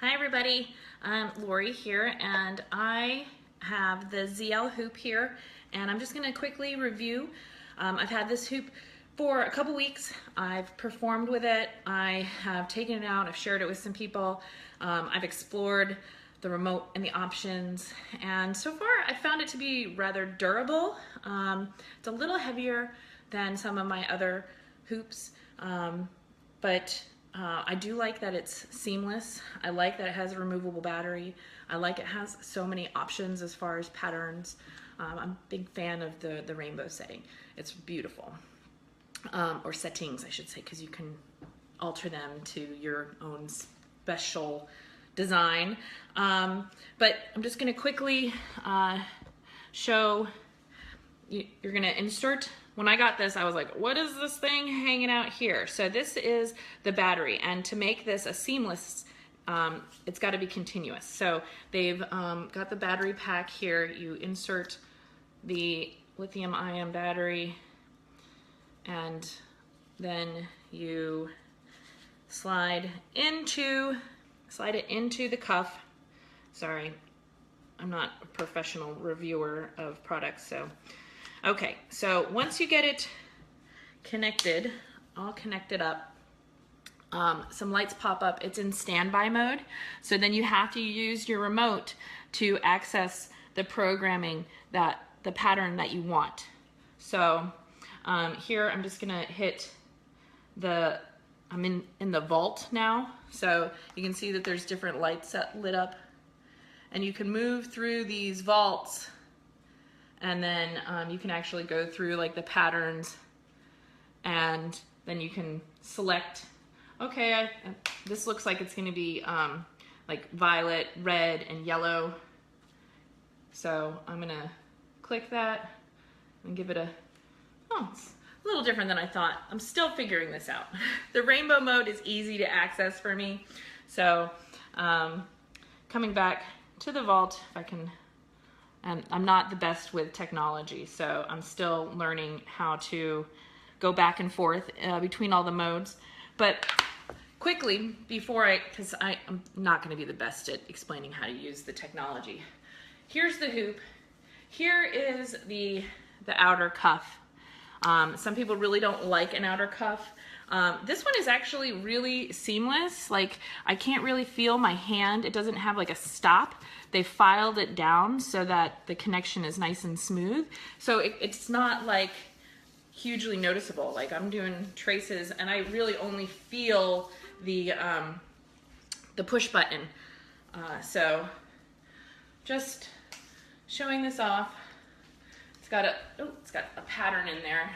Hi everybody, I'm Lori here and I have the ZL hoop here and I'm just going to quickly review. I've had this hoop for a couple weeks. I've performed with it. I have taken it out. I've shared it with some people. I've explored the remote and the options, and so far I found it to be rather durable. It's a little heavier than some of my other hoops, but I do like that it's seamless. I like that it has a removable battery. I like it has so many options as far as patterns. I'm a big fan of the rainbow setting. It's beautiful. Or settings, I should say, because you can alter them to your own special design. But I'm just going to quickly show you. You're going to insert. When I got this, I was like, what is this thing hanging out here? So this is the battery, and to make this a seamless, it's got to be continuous. So they've got the battery pack here. You insert the lithium-ion battery, and then you slide it into the cuff. Sorry, I'm not a professional reviewer of products, so. Okay, so once you get it connected, all connected up, some lights pop up. It's in standby mode, so then you have to use your remote to access the programming, the pattern that you want. So here I'm just gonna hit I'm in the vault now, so you can see that there's different lights lit up, and you can move through these vaults. And then you can actually go through like the patterns, and then you can select, okay, this looks like it's going to be like violet, red, and yellow. So I'm going to click that and give it it's a little different than I thought. I'm still figuring this out. The rainbow mode is easy to access for me. So coming back to the vault, if I can. And I'm not the best with technology, so I'm still learning how to go back and forth between all the modes. But quickly, because I'm not going to be the best at explaining how to use the technology. Here's the hoop. Here is the outer cuff. Some people really don't like an outer cuff. This one is actually really seamless. Like, I can't really feel my hand. It doesn't have like a stop. They filed it down so that the connection is nice and smooth. So it's not like hugely noticeable. Like, I'm doing traces and I really only feel the push button. So just showing this off. It's got a pattern in there.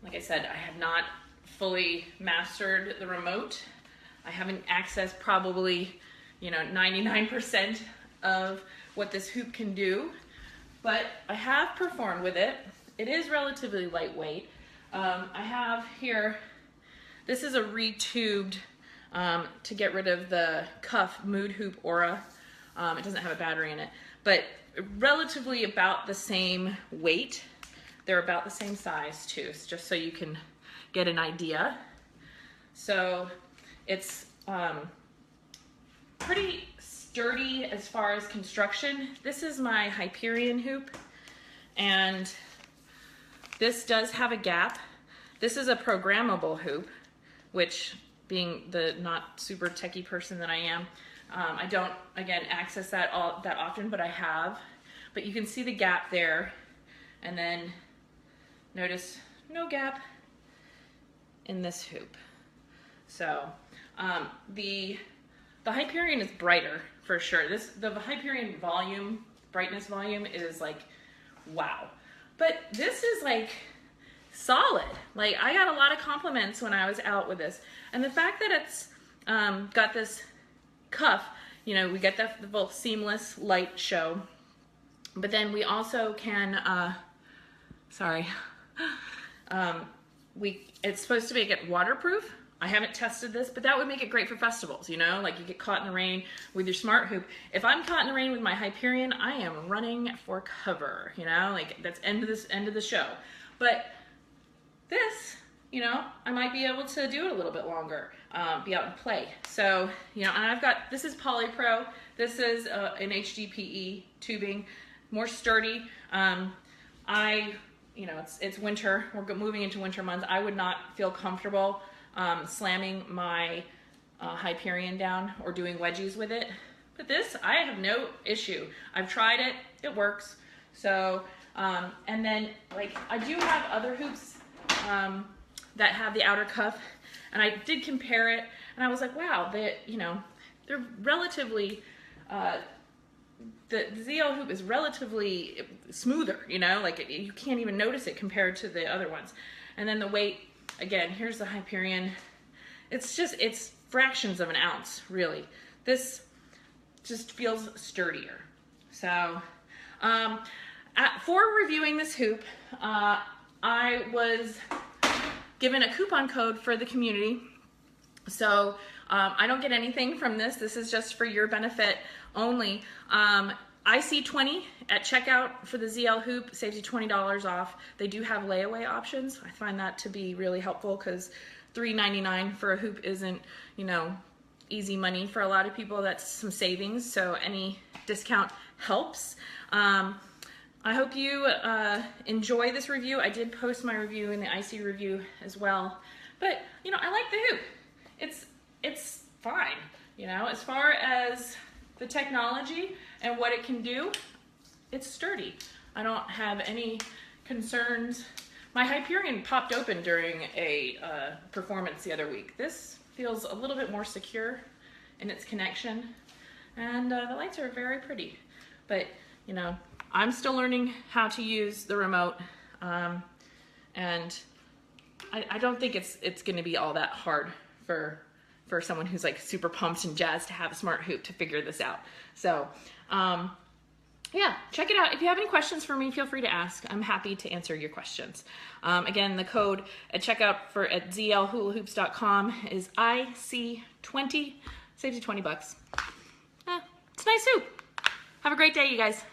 Like I said, I have not fully mastered the remote. I haven't accessed probably 99% of what this hoop can do, but I have performed with it. It is relatively lightweight. I have here, this is a retubed to get rid of the cuff Mood Hoop Aura. It doesn't have a battery in it, but relatively about the same weight. They're about the same size too, just so you can get an idea. So it's pretty sturdy as far as construction. This is my Hyperion hoop, and this does have a gap. This is a programmable hoop, which, being the not super techie person that I am, I don't, again, access that often, but I have. But you can see the gap there, and then notice no gap in this hoop. So the Hyperion is brighter for sure. The Hyperion brightness volume is like, wow. But this is like solid. Like, I got a lot of compliments when I was out with this. And the fact that it's got this cuff, we get the both seamless light show, but then we also can, it's supposed to make it waterproof. I haven't tested this, but that would make it great for festivals, like you get caught in the rain with your smart hoop. If I'm caught in the rain with my Hyperion, I am running for cover, like that's end of the show. But this you know, I might be able to do it a little bit longer, be out and play. So, you know, and I've got, this is Polypro. This is an HDPE tubing, more sturdy. You know, it's winter. We're moving into winter months. I would not feel comfortable slamming my Hyperion down or doing wedgies with it. But this, I have no issue. I've tried it. It works. So, and then, like, I do have other hoops that have the outer cuff, and I did compare it, and I was like, wow, you know, they're relatively, the ZL hoop is relatively smoother, you know, like you can't even notice it compared to the other ones. And then the weight, again, here's the Hyperion. It's fractions of an ounce, really. This just feels sturdier. So, for reviewing this hoop, I was given a coupon code for the community. So I don't get anything from this. This is just for your benefit only. IC20 at checkout for the ZL hoop saves you $20 off. They do have layaway options. I find that to be really helpful because $3.99 for a hoop isn't, you know, easy money for a lot of people. That's some savings, so any discount helps. I hope you enjoy this review. I did post my review in the IC review as well. But, you know, I like the hoop. It's fine, you know, as far as the technology and what it can do, it's sturdy. I don't have any concerns. My Hyperion popped open during a performance the other week. This feels a little bit more secure in its connection, and the lights are very pretty. But, you know, I'm still learning how to use the remote, and I don't think it's going to be all that hard for someone who's like super pumped and jazzed to have a smart hoop to figure this out. So, yeah, check it out. If you have any questions for me, feel free to ask. I'm happy to answer your questions. Again, the code at checkout at ZLHulahoops.com is IC20. Saves you $20. It's a nice hoop. Have a great day, you guys.